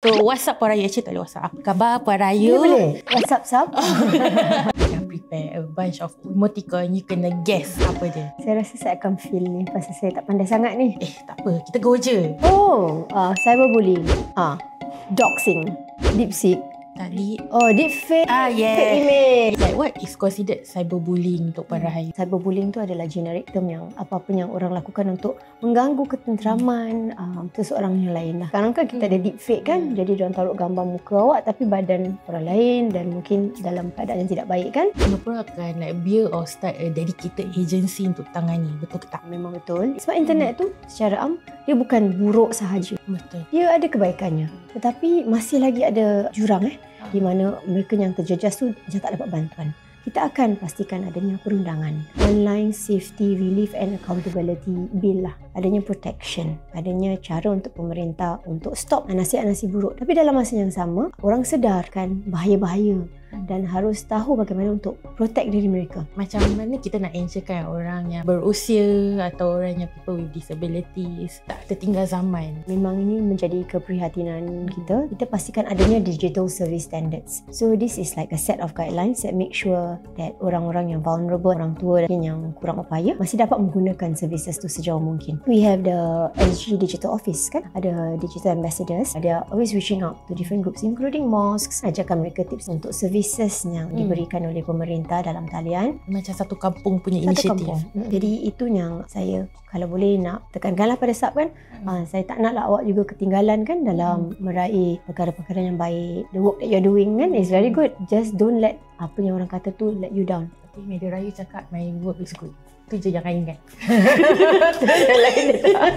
Untuk WhatsApp Puan Raya, actually tak boleh WhatsApp. Apa khabar Puan Raya? Boleh? WhatsApp sub? Dah prepare a bunch of emoticon. You kena guess apa dia. Saya rasa saya akan feel ni pasal saya tak pandai sangat ni. Tak apa, kita go je. Cyberbullying. Doxing. DeepSeek. Tadi Deepfake. yes. Fake image. Like what is considered cyberbullying untuk Puan Rahayu? Cyberbullying tu adalah generic term yang apa-apa yang orang lakukan untuk mengganggu ketenteraman seseorang yang lain lah. Sekarang kan kita ada deepfake kan, jadi diorang taruh gambar muka awak tapi badan orang lain dan mungkin dalam keadaan yang tidak baik kan. Singapura akan like build or start a dedicated agency untuk tangani, betul ke tak? Memang betul. Sebab internet tu secara dia bukan buruk sahaja. Betul. Dia ada kebaikannya. Tetapi masih lagi ada jurang di mana mereka yang terjejas tu macam tak dapat bantuan. Kita akan pastikan adanya perundangan, online safety relief and accountability bill lah, adanya protection, adanya cara untuk pemerintah untuk stop nasib-nasib buruk. Tapi dalam masa yang sama, orang sedarkan bahaya-bahaya dan harus tahu bagaimana untuk protect diri mereka. Macam mana kita nak ensurekan orang yang berusia atau orang yang people with disabilities tak tertinggal zaman? Memang ini menjadi keprihatinan kita. Kita pastikan adanya digital service standards. So this is like a set of guidelines that make sure that orang-orang yang vulnerable, orang tua yang kurang upaya masih dapat menggunakan services tu sejauh mungkin. We have the SG Digital Office kan, ada digital ambassadors. They are always reaching out to different groups including mosques, ajarkan mereka tips untuk services yang diberikan oleh pemerintah dalam talian. Macam satu kampung punya Satu inisiatif. kampung. Jadi itu yang saya kalau boleh nak tekankanlah pada SAP kan. Saya tak naklah awak juga ketinggalan kan dalam meraih perkara-perkara yang baik. The work that you're doing kan is very good. Just don't let apa yang orang kata tu let you down. Tapi Media Raya cakap my work is good. Itu je jangan ingat. Yang lain dia tak.